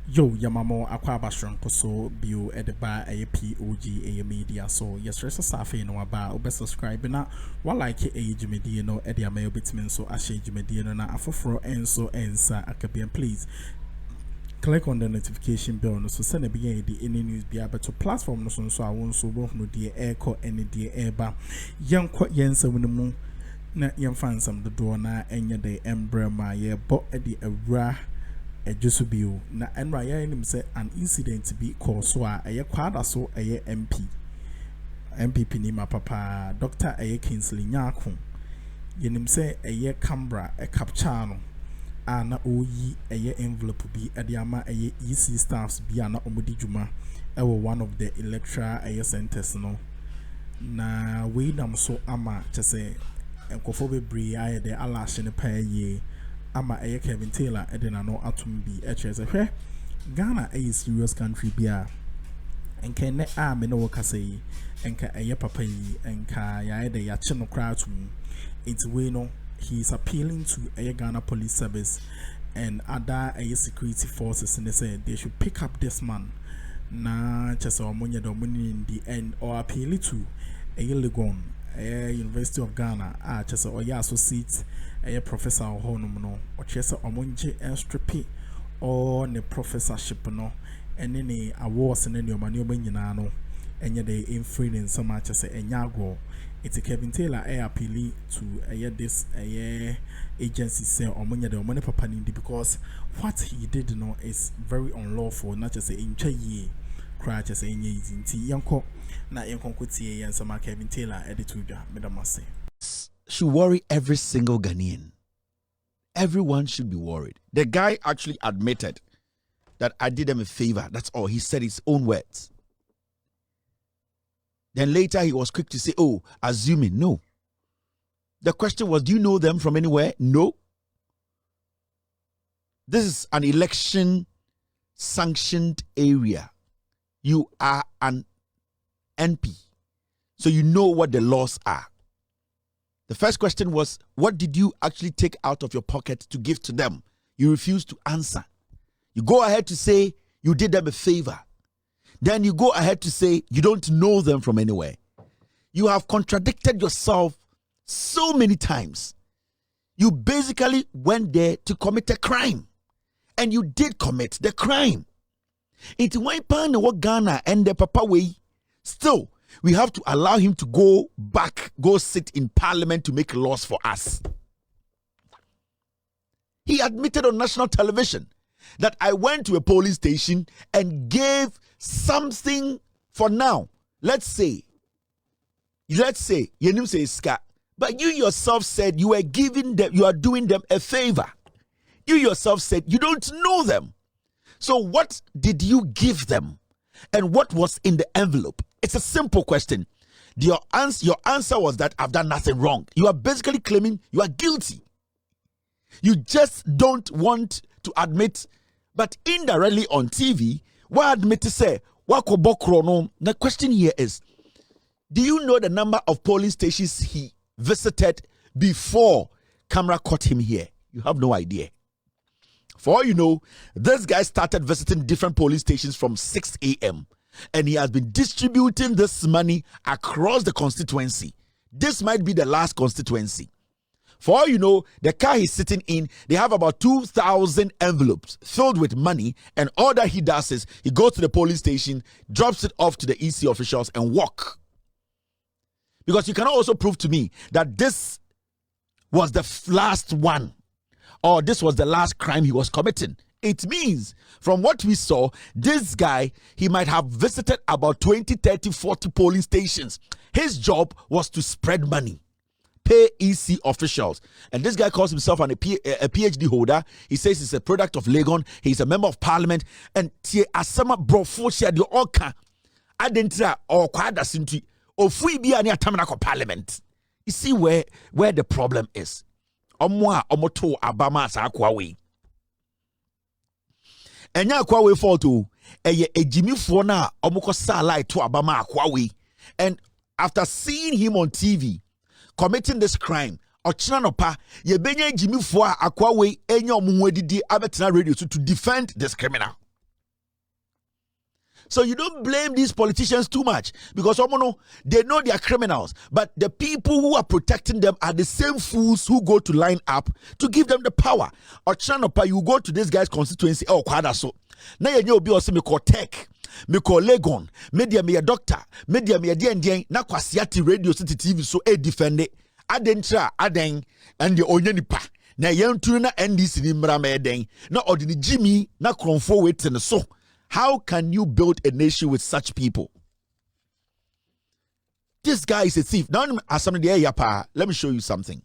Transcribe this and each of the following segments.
Yo, Yamamo Aquabashron Koso Bio Edeba a POG Media. So yes, rest safe no aba obe subscribe na wa like Age Media no e dia mail bitmin so Age Media no na afoforo enso ensa akabian please. Click on the notification bell no so send a be any news be able to platform no so I won so both no dear air co any dear airba. Young quite yensa when the moon na yam fan some the door na enya de embrema ye bo e di awra Ejisu bio na enra ya nim say an incident bi cause so a eye kwada so eye NPP ni ma papa Dr. Eye Kingsley Nyako yenim say eye camera e capture no ana oyi eye envelope bi adiama eye EC staffs bi ana omodi djuma e one of the electoral eye centers no na we nam so ama chese enkofo bebre aye de alashe ne pa ye ama eye Kevin Taylor edena no atum bi echese hwe Ghana a serious country bia enka ne a me no kasa yi enka eye papa yi enka ya de ya che no kra atum it's we no he is appealing to eye Ghana police service and other eye security forces and they say they should pick up this man na chese omonye do money in the end or appeal to eye Legon University of Ghana chese oya associate a professor honum no or chese omonje strip or ne professorship no and any awards and any mani nyina no enye de infringing so much as enyago it's Kevin Taylor appeal to this agency say omonye de money papa ni because what he did no is very unlawful not just in ye cry just in ye yanko na yanko kuti yen sama Kevin Taylor edituja medamase should worry every single Ghanaian. Everyone should be worried. The guy actually admitted that I did him a favor. That's all. He said his own words. Then later he was quick to say, oh, assuming. No. The question was, do you know them from anywhere? No. This is an election sanctioned area. You are an NP. So you know what the laws are. The first question was, what did you actually take out of your pocket to give to them? You refused to answer. You go ahead to say you did them a favor. Then you go ahead to say you don't know them from anywhere. You have contradicted yourself so many times. You basically went there to commit a crime. And you did commit the crime. It's one pound what Ghana and the Papa way. Still, we have to allow him to go back, go sit in parliament to make laws for us. He admitted on national television that I went to a police station and gave something for now. Let's say, Yenim says ska, but you yourself said you were giving them, you are doing them a favor. You yourself said you don't know them. So what did you give them? And what was in the envelope? It's a simple question. Your answer was that I've done nothing wrong. You are basically claiming you are guilty. You just don't want to admit, but indirectly on TV, what admit to say, the question here is, do you know the number of polling stations he visited before camera caught him here? You have no idea. For all you know, this guy started visiting different police stations from 6 a.m. and he has been distributing this money across the constituency. This might be the last constituency. For all you know, the car he's sitting in, they have about 2,000 envelopes filled with money, and all that he does is he goes to the police station, drops it off to the EC officials and walk. Because you cannot also prove to me that this was the last one, or this was the last crime he was committing. It means, from what we saw, this guy, he might have visited about 20, 30, 40 polling stations. His job was to spread money, pay EC officials. And this guy calls himself a PhD holder. He says he's a product of Legon. He's a member of parliament. And asama brofosia di oka adentra or kwada sinti ofui bi ani atamna ko parliament. You see where the problem is. Omoto abama sa akwa we. Enya akwa we fault o. Eye ejimifo na omoko sala to abama akwa we. And after seeing him on TV committing this crime, ochina no pa ye benya ejimifo a akwa we enya omunwe didi abetena radio to defend this criminal. So you don't blame these politicians too much because they know they are criminals, but the people who are protecting them are the same fools who go to line up to give them the power. Or Chanopa, you go to this guy's constituency, oh, kwadaso. Now you be also me call tech, me call Legon, media me a doctor, media me a dien, na kwasiati radio city TV so defend it. Adentra, aden, and the onyanipa. Na yentu na NDC ni mrama den, na ordini Jimmy, na kronfo waiting so. How can you build a nation with such people? This guy is a thief. Now, let me show you something.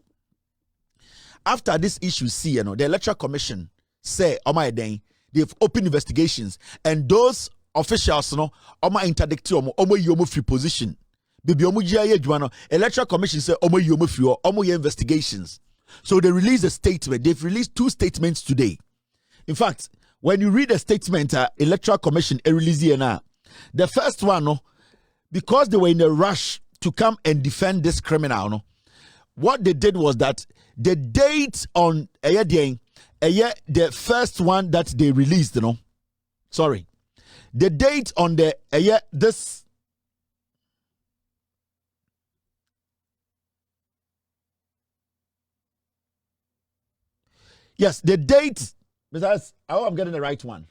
After this issue, the Electoral Commission say, they've opened investigations, and those officials, interdict free position. Electoral Commission say, free investigations. So they released a statement. They've released 2 statements today. In fact, when you read the statement, Electoral Commission released the first one, because they were in a rush to come and defend this criminal, what they did was that the date on the first one that they released, the date on the this. Yes, the date. Because I hope I'm getting the right one.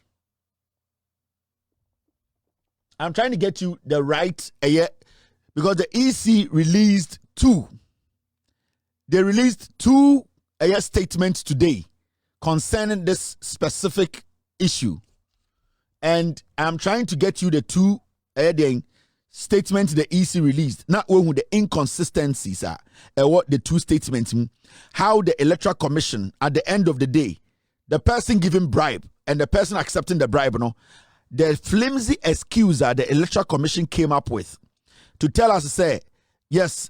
I'm trying to get you the right because the EC released 2. They released 2 statements today concerning this specific issue. And I'm trying to get you the 2 statements the EC released. Not what the inconsistencies are. What the 2 statements mean. How the Electoral Commission at the end of the day, the person giving bribe and the person accepting the bribe, the flimsy excuse that the Electoral Commission came up with to tell us to say, yes,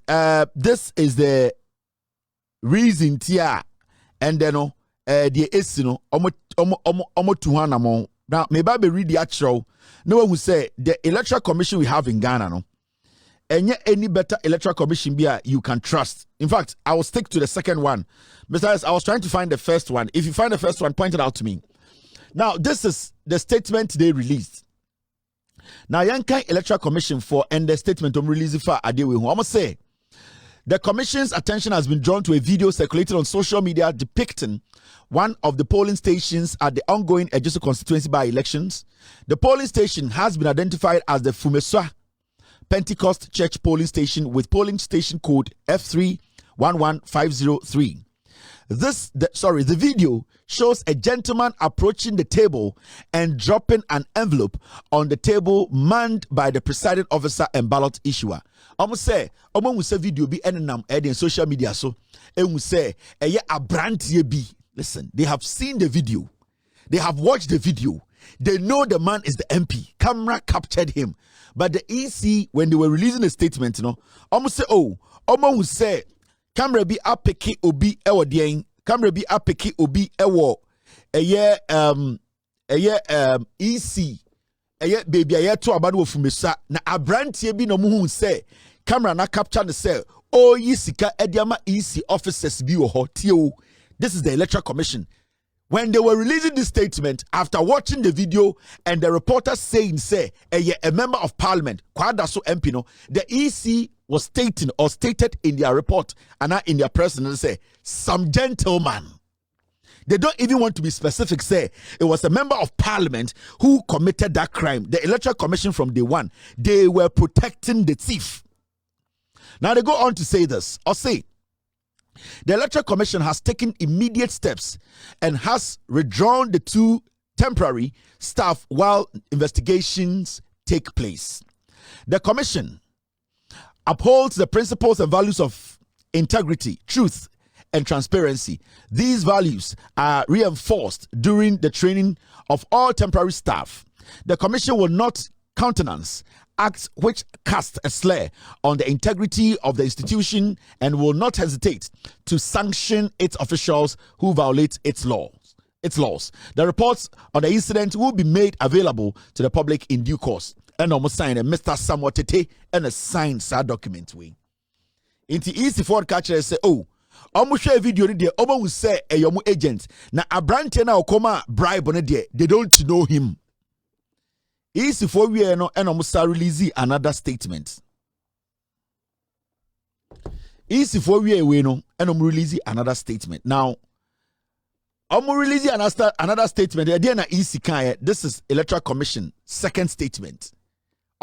this is the reason tia, and then the esino omo tuhanamo. Now, maybe read the actual. No one who say the Electoral Commission we have in Ghana, and yet any better Electoral Commission you can trust. In fact, I will stick to the second one. Besides, I was trying to find the first one. If you find the first one, point it out to me. Now, this is the statement they released. Now, Yankai Electoral Commission for and the statement release for Adewe. I must say, the Commission's attention has been drawn to a video circulated on social media depicting one of the polling stations at the ongoing Ejisu constituency by-elections. The polling station has been identified as the Fumeswa Pentecost Church polling station with polling station code F311503. The video shows a gentleman approaching the table and dropping an envelope on the table manned by the presiding officer and ballot issuer. Almost say video be in social media so say a brand be. Listen, they have seen the video, they have watched the video, they know the man is the MP. Camera captured him. But the EC, when they were releasing a statement, almost say, almost say, camera be apeki obi ewo dien, camera be apeki obi ewo EC, baby to abado fumesa na abrantie bi no mu say, camera na capture the say, oh yisika ediama EC officers bi wo ho. This is the Electoral Commission. When they were releasing this statement, after watching the video and the reporter saying, a member of parliament, Kwadaso MP, the EC was stated in their report and not in their press and say, some gentleman. They don't even want to be specific, say it was a member of parliament who committed that crime. The Electoral Commission from day one, they were protecting the thief. Now they go on to say this, or say, the Electoral Commission has taken immediate steps and has withdrawn the 2 temporary staff while investigations take place. The Commission upholds the principles and values of integrity, truth, and transparency. These values are reinforced during the training of all temporary staff. The Commission will not countenance acts which cast a slur on the integrity of the institution and will not hesitate to sanction its officials who violate its laws. The reports on the incident will be made available to the public in due course. And almost signed a Mr. Samuel Tete and a signed sad document way. Into easy for catcher say, almost share video there. Omo will say a yomu agent. Na abrante na okoma bribe on there. They don't know him. Easy for we no and almost release another statement. Easy for we no and release another statement. Now, release another statement. Again, easy kind. This is Electoral Commission second statement.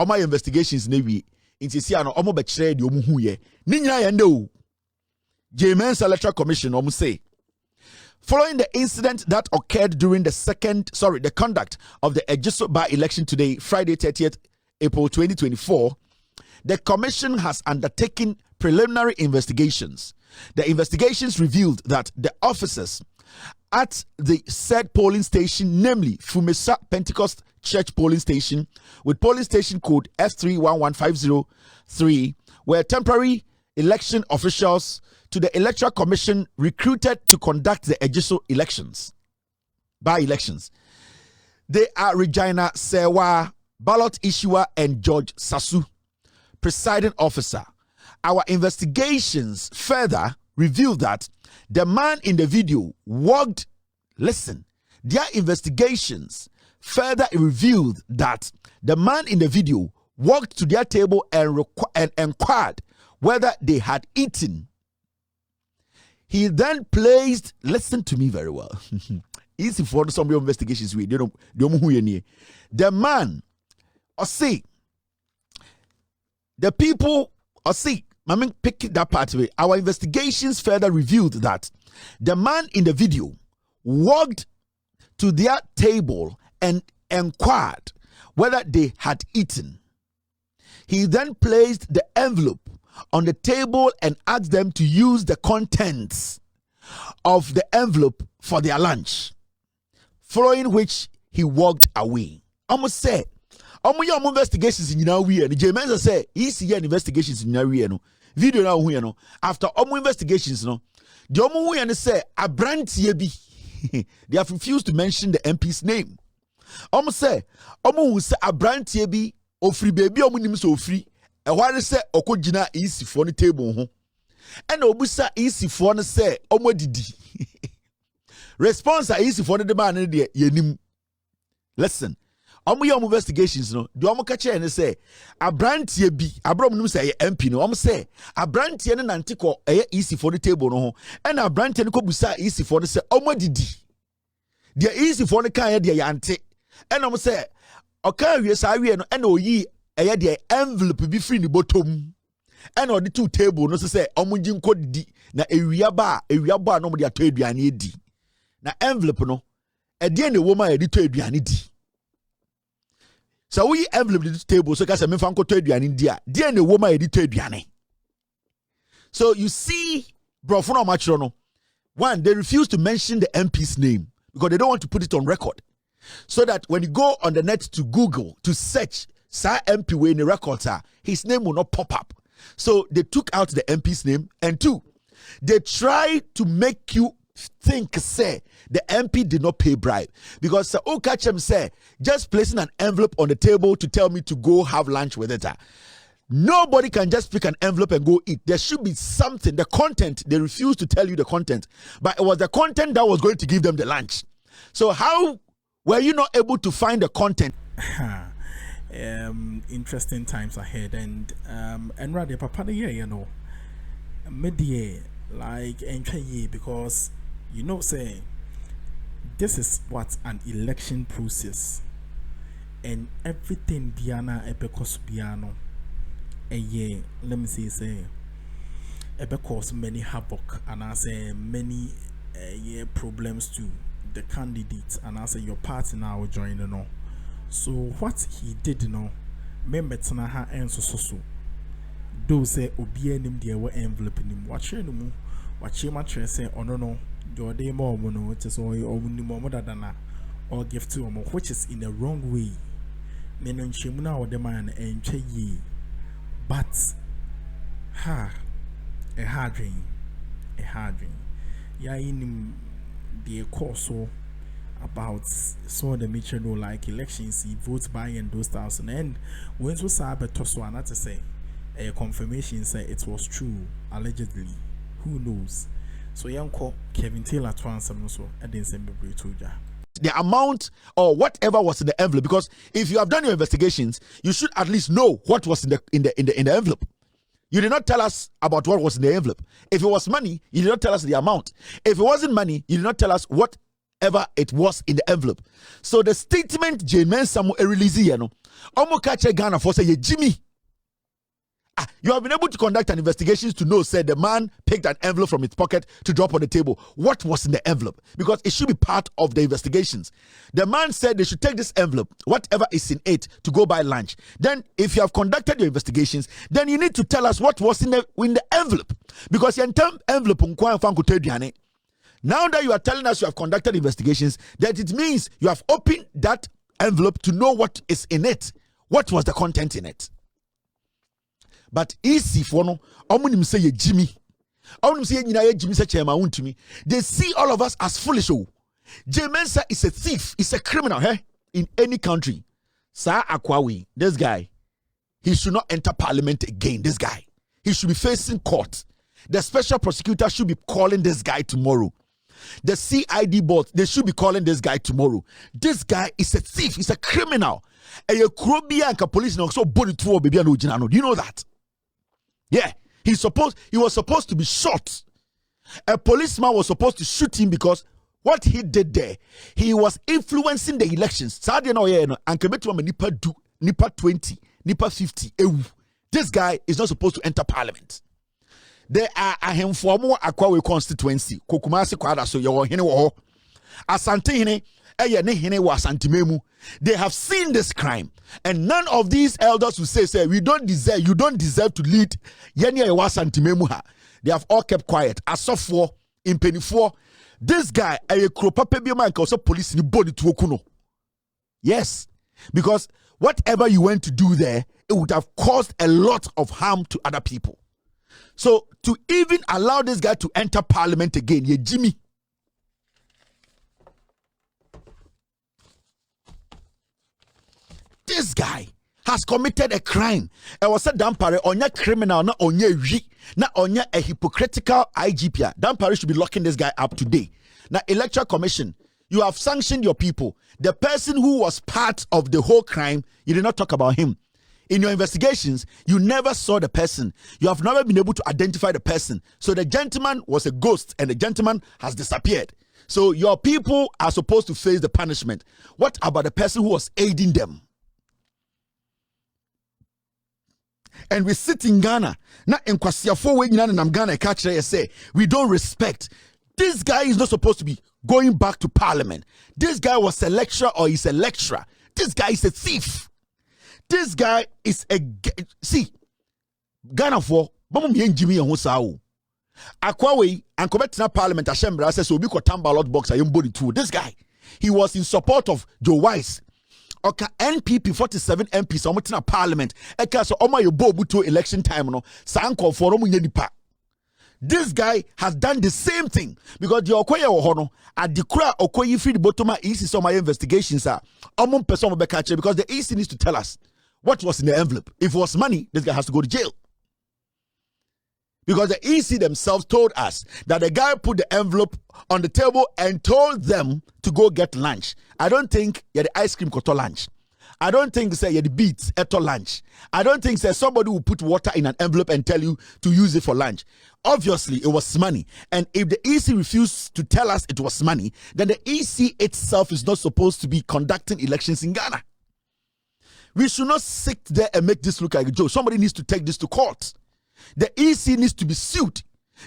My investigations nevi into see ano be chere de omu hu ye. Ni nyina ye ndo. James Electoral Commission say, following the incident that occurred during the conduct of the Ejisu by-election today, Friday 30th April 2024, the Commission has undertaken preliminary investigations. The investigations revealed that the officers at the said polling station, namely Fumesa Pentecost Church polling station with polling station code F311503, were temporary election officials to the Electoral Commission recruited to conduct the Ejisu elections, by-elections. They are Regina Sewa, ballot issuer, and George Sasu, presiding officer. Our investigations further revealed that the man in the video walked, their investigations further revealed that the man in the video walked to their table and inquired whether they had eaten. He then placed, listen to me very well. Easy for some investigations. The man, or see, the people, or see, I mean, pick that part away. Our investigations further revealed that the man in the video walked to their table and inquired whether they had eaten. He then placed the envelope on the table and asked them to use the contents of the envelope for their lunch, following which he walked away. Almost say, your investigations in your way, and James say, he's here investigations in your way, no video now, no after investigations, no the omu and say a brand yebi. They have refused to mention the MP's name. Almost say, who say a brand yebi, or free baby, so free. And why say okojina easy for the table ho and obusa easy for the say didi response easy for the man in there yenim. Listen, your investigations no do catch and say a brand ye bi abrom no say MP no say a brand ye na ntiko easy for the table no and a brand ye ko busa easy for the say didi the easy for the kan ye de yante and say oka wie sa wie no and oyi the envelope be free in the bottom and on the two table no say omujin ko di na ewia ba no de ato aduane di na envelope no e de na woman e de to aduane di so we envelope the table so ka say me fan ko to aduane di a de na woman e de to aduane. So you see bro for no match no one, they refuse to mention the MP's name because they don't want to put it on record, so that when you go on the net to Google to search Sir MP way in the records, his name will not pop up. So they took out the MP's name, and two, they try to make you think say the MP did not pay bribe, because Sir Okachem say just placing an envelope on the table to tell me to go have lunch with it. Nobody can just pick an envelope and go eat. There should be something, the content. They refuse to tell you the content, but it was the content that was going to give them the lunch. So how were you not able to find the content? Interesting times ahead, and rather papa you know media like because you know say this is what an election process, and everything Diana epicos piano let me say cause many havoc, and I say many problems to the candidates, and I say your party now join no. So what he did remember ha so do say obi anim de we envelope nim wache no mu wache ma chere say ono no do de mo omo no it is omu mo dada na or gift to omo, which is in the wrong way. Me no nchemu na ode man entwe yi, but a hard dream ya in the course about so the nature no like elections, he votes by and those thousand, and when so sabe to so not to say a confirmation say it was true allegedly, who knows. So young Kevin Taylor to answer so I didn't send me to the amount or whatever was in the envelope. Because if you have done your investigations, you should at least know what was in the envelope. You did not tell us about what was in the envelope. If it was money, you did not tell us the amount. If it wasn't money, you did not tell us whatever it was in the envelope. So the statement J-Men Samu release here, no, Omo kache Ghana for say Jimmy. You have been able to conduct an investigation to know, said the man picked an envelope from his pocket to drop on the table. What was in the envelope? Because it should be part of the investigations. The man said they should take this envelope, whatever is in it, to go buy lunch. Then, if you have conducted your investigations, then you need to tell us what was in the envelope. Because in term envelope, now that you are telling us you have conducted investigations, that it means you have opened that envelope to know what is in it. What was the content in it? But easy for no, say Jimmy. Say Jimmy say they see all of us as foolish. J-Mensa is a thief, is a criminal in any country. Sir Akwawi, this guy, he should not enter parliament again. This guy, he should be facing court. The special prosecutor should be calling this guy tomorrow. The CID board, they should be calling this guy tomorrow. This guy is a thief, he's a criminal. And you police now so body to baby. Do you know that? Yeah, he was supposed to be shot. A policeman was supposed to shoot him because what he did there, he was influencing the elections. Nipa 20, Nipa 50. This guy is not supposed to enter parliament. There are a handful more Akwawe constituency. Kokumasi kwada so yo hene wo. Asante hene ne hene wa Asantememu. They have seen this crime, and none of these elders who say you don't deserve to lead Yenya wa Asantememu ha. They have all kept quiet. Asofo in Penifo, this guy a kropape bi man also police ni body to okuno. Yes, because whatever you went to do there, it would have caused a lot of harm to other people. So to even allow this guy to enter parliament again, yeah, Jimmy. This guy has committed a crime. I was said Dampare onya criminal, na onya na onya a hypocritical IGP. Dampare should be locking this guy up today. Now, Electoral Commission, you have sanctioned your people. The person who was part of the whole crime, you did not talk about him. In your investigations, you never saw the person. You have never been able to identify the person. So the gentleman was a ghost and the gentleman has disappeared. So your people are supposed to face the punishment. What about the person who was aiding them? And we sit in Ghana. Now in Kwasiafo we in Ghana catch say we don't respect. This guy is not supposed to be going back to parliament. This guy was a lecturer or he's a lecturer. This guy is a thief. This guy is a Ghana for Jimmy and Hosao. Akwawe and Cometina Parliament Ashembra says will be called ballot box. I am body too. This guy, he was in support of Joe Wise. Okay, NPP 47 MPs Ometina Parliament. Eka so Oma yo bo buto election time no. Sanko for nipa. This guy has done the same thing because the Okoye Ohono at the cry Okoye free the bottom EC so my investigations are person because the EC needs to tell us what was in the envelope. If it was money, this guy has to go to jail. Because the EC themselves told us that the guy put the envelope on the table and told them to go get lunch. I don't think you had the ice cream koto lunch. I don't think say you had the beets eto lunch. I don't think say somebody will put water in an envelope and tell you to use it for lunch. Obviously, it was money. And if the EC refused to tell us it was money, then the EC itself is not supposed to be conducting elections in Ghana. We should not sit there and make this look like a joke. Somebody needs to take this to court. The EC needs to be sued.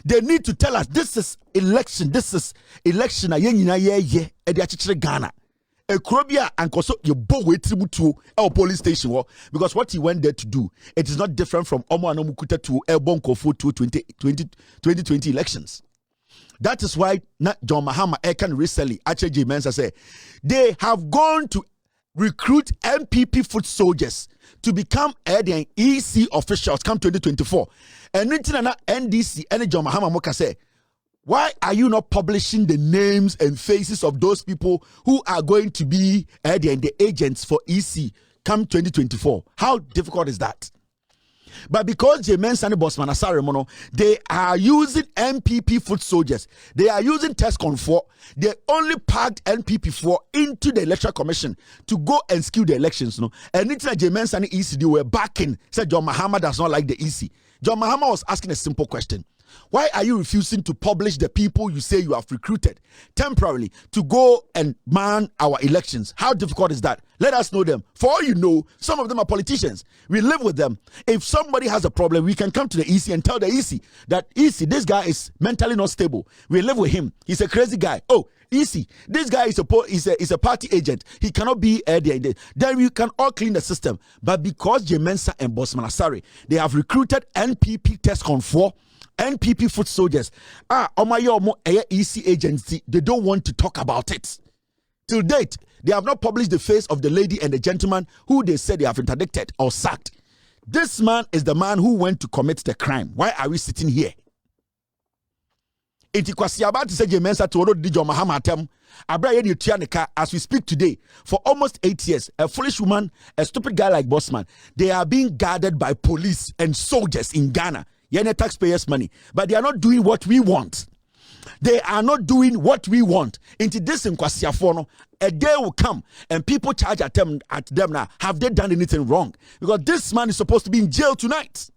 They need to tell us this is election. This is election. Ghana. Ekrobia and Koso you bow to our police station because what he went there to do, it is not different from Omo Anomukuta to Akuffo to 2020 elections. That is why not John Mahama Ekan recently actually Mensa say they have gone to recruit NPP foot soldiers to become EC officials come 2024. And NDC and John Mahama Moka say, why are you not publishing the names and faces of those people who are going to be the agents for EC come 2024? How difficult is that? But because Jemensa and Bosman Asare Mono, they are using NPP foot soldiers. They are using Tescon 4. They only packed NPP 4 into the Electoral Commission to go and skew the elections. No? And it's like Jemensa and EC, they were backing. Said John Mahama does not like the EC. John Mahama was asking a simple question. Why are you refusing to publish the people you say you have recruited temporarily to go and man our elections? How difficult is that? Let us know them. For all you know, some of them are politicians. We live with them. If somebody has a problem, we can come to the EC and tell the EC that, EC, this guy is mentally not stable. We live with him. He's a crazy guy. Oh, EC, this guy is a party agent. He cannot be there. Then we can all clean the system. But because Jemensa and Bosman Asare, they have recruited NPP Tescon 4, NPP foot soldiers. EC agency, they don't want to talk about it. Till date, they have not published the face of the lady and the gentleman who they said they have interdicted or sacked. This man is the man who went to commit the crime. Why are we sitting here? As we speak today, for almost 8 years, a foolish woman, a stupid guy like Bossman, they are being guarded by police and soldiers in Ghana. Taxpayers' money, but they are not doing what we want. They are not doing what we want. Into this in Kwasiafono, a day will come and people charge at them now. Have they done anything wrong? Because this man is supposed to be in jail tonight.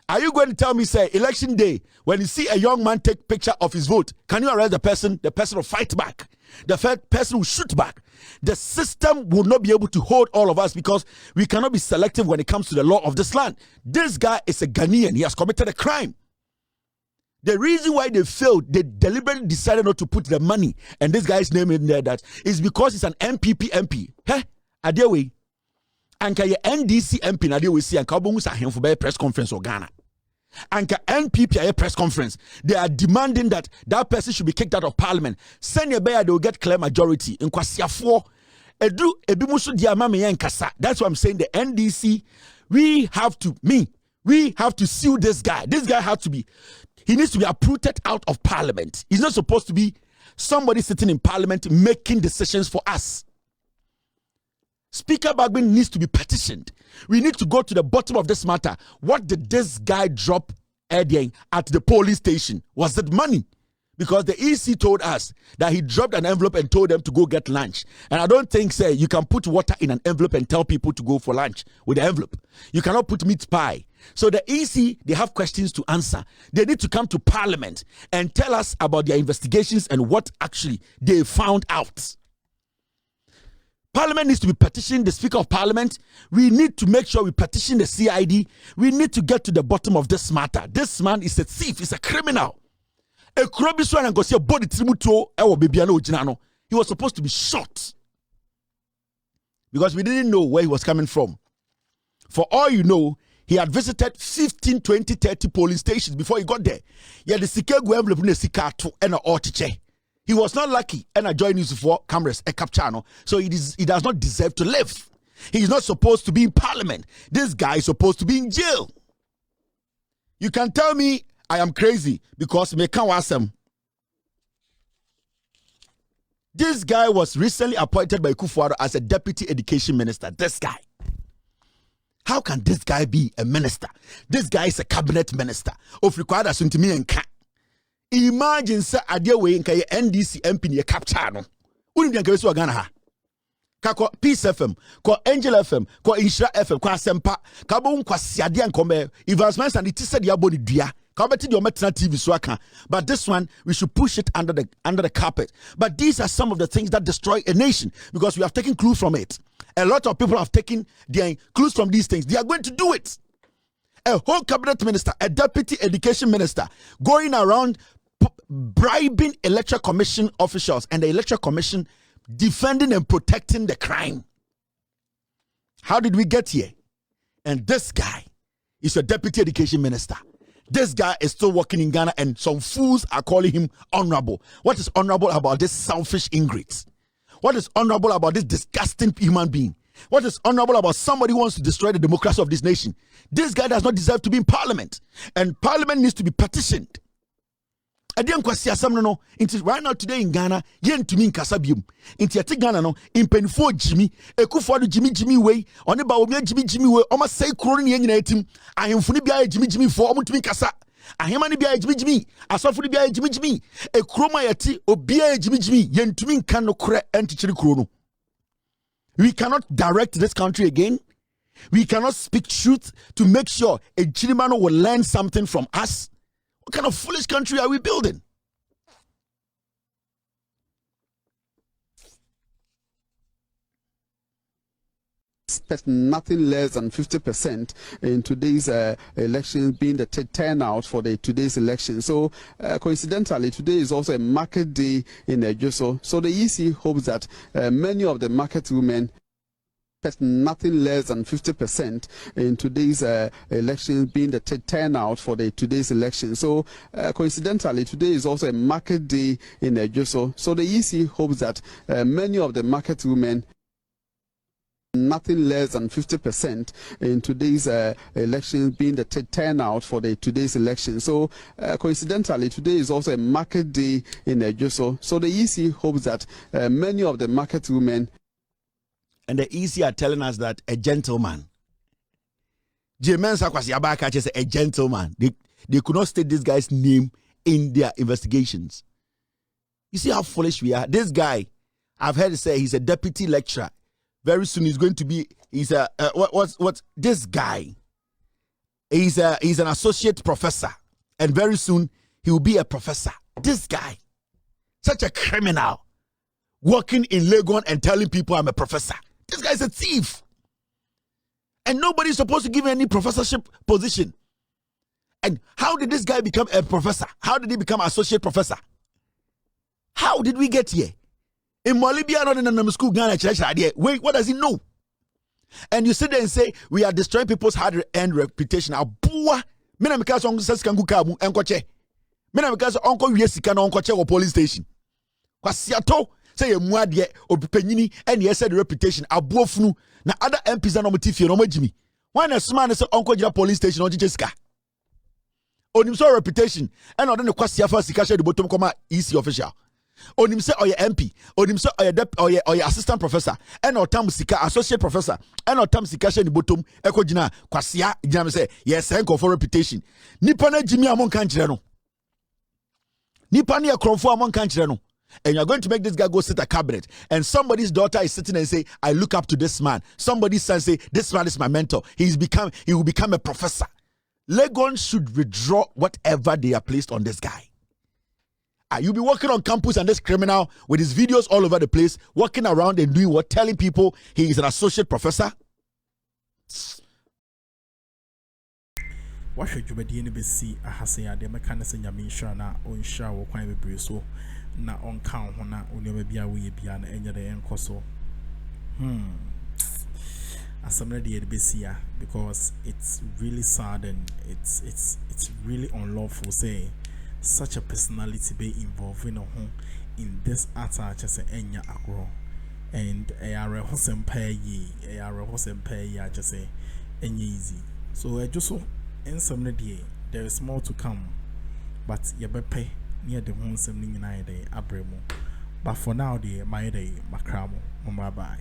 Are you going to tell me, say, election day, when you see a young man take picture of his vote, can you arrest the person? The person will fight back. The person will shoot back. The system will not be able to hold all of us because we cannot be selective when it comes to the law of this land. This guy is a Ghanaian. He has committed a crime. The reason why they failed, they deliberately decided not to put the money and this guy's name in there, that is because he's an NPP MP. Hey, Adewe. Anka ye NDC MP na Adewe si anka obongu sa henfo be press conference or Ghana. Anka NPP a press conference. They are demanding that that person should be kicked out of parliament. Send your bear, they will get clear majority. In Kwasiafo, edu ebimusu diamame yen kasa. That's why I'm saying the NDC, we have to sue this guy. This guy he needs to be uprooted out of parliament. He's not supposed to be somebody sitting in parliament making decisions for us. Speaker Bagbin needs to be petitioned. We need to go to the bottom of this matter. What did this guy drop at the police station? Was it money? Because the EC told us that he dropped an envelope and told them to go get lunch. And I don't think, say, you can put water in an envelope and tell people to go for lunch with the envelope. You cannot put meat pie. So the EC, they have questions to answer. They need to come to parliament and tell us about their investigations and what actually they found out. Parliament needs to be petitioning the Speaker of Parliament. We need to make sure we petition the CID. We need to get to the bottom of this matter. This man is a thief. He's a criminal. He was supposed to be shot because we didn't know where he was coming from. For all you know, he had visited 15, 20, 30 polling stations before he got there. He had the Sikegu envelope in the Sikato and a He was not lucky and I joined news for cameras a capture, so he does not deserve to live. He is not supposed to be in parliament. This guy is supposed to be in jail. You can tell me I am crazy because me can't ask him. This guy was recently appointed by Akuffo as a deputy education minister. This guy. How can this guy be a minister? This guy is a cabinet minister. Of required as to me and can. Imagine say Adewe nka ye NDC MP ne capture no. Uni nka we so Ghana ha. Ka ko Peace FM, ko Angel FM, ko Inshira FM, ko Asempa, ka bo nkwasiade ankome advancements and it said ya boni dua. Ka beti de ometena TV so aka. But this one we should push it under the carpet. But these are some of the things that destroy a nation because we have taken clues from it. A lot of people have taken their clues from these things. They are going to do it. A whole cabinet minister, a deputy education minister going around bribing Electoral Commission officials and the Electoral Commission defending and protecting the crime. How did we get here? And this guy is a deputy education minister. This guy is still working in Ghana and some fools are calling him honorable. What is honorable about this selfish ingrate? What is honorable about this disgusting human being? What is honorable about somebody who wants to destroy the democracy of this nation? This guy does not deserve to be in parliament. And parliament needs to be petitioned. Adian kwasi asam no right now today in Ghana yentumi nkasa biom nti ate Ghana no impenfo Jimmy Akuffo do Jimmy way one Bawumia Jimmy way o ma say kuro ne nyina etim ahemfo ne bia Jimmy fo o mutumi kasa ahema ne bia Jimmy asofo ne bia Jimmy Akroma yati obia Jimmy yentumi nka no kore entichiri kuro no. We cannot direct this country again. We cannot speak truth to make sure a Chirimano will learn something from us. What kind of foolish country are we building? Expect nothing less than 50% in today's elections being the turnout for today's election. So coincidentally, today is also a market day in Ejisu. So the EC hopes that many of the market women expect nothing less than 50% in today's elections being the turnout for today's election. So coincidentally, today is also a market day in Ejisu. So the EC hopes that many of the market women nothing less than 50% in today's elections being the turnout for today's election. So coincidentally, today is also a market day in Ejisu. So the EC hopes that many of the market women and the EC are telling us that a gentleman, a gentleman, they could not state this guy's name in their investigations. You see how foolish we are. This guy, I've heard say he's a deputy lecturer. Very soon he's going to be. He's a this guy. He's an associate professor, and very soon he will be a professor. This guy, such a criminal, working in Legon and telling people I'm a professor. This guy's a thief, and nobody's supposed to give him any professorship position. And how did this guy become a professor? How did he become associate professor? How did we get here? In Molibia, not in the school, Ghana, wait, what does he know? And you sit there and say, we are destroying people's hard-earned reputation. Abua, mina because uncle says kangu kabu enkoche. Mina because uncle yesika na enkoche or police station. Kwasiato say ye muadie obipenyini and yes said the reputation abuofunu na other MPs na motifie no majimi. Why na smart say uncle jira police station on jisika. Onim so reputation and odon the kwasiafa sika share the bottom comma EC official. Onim say oye MP, onim say oye assistant professor, and otam sika associate professor, and otam sika she ni bottom eko jina kwasia jina me say yes enko for reputation. Nipa na jimi amon kan kire no. Nipa na Akroma amon kan kire no. And you're going to make this guy go sit a cabinet, and somebody's daughter is sitting and say, I look up to this man. Somebody's son say, this man is my mentor. He will become a professor. Legon should withdraw whatever they are placed on this guy. You'll be walking on campus and this criminal with his videos all over the place, walking around and doing what? Telling people he is an associate professor? What should you be doing? See, I have said, the mechanics in your mission na on shower quite be so na on count na on your baby away beyond any other end coso. As some of the BCA because it's really sad and it's really unlawful say. Such a personality be involved in this attack as an enya agro and Arrẹstẹd just say easy. So I just so in some day there is more to come, but you bepe near the one 79 day abremo. But for now, my day, Makramo, bye bye.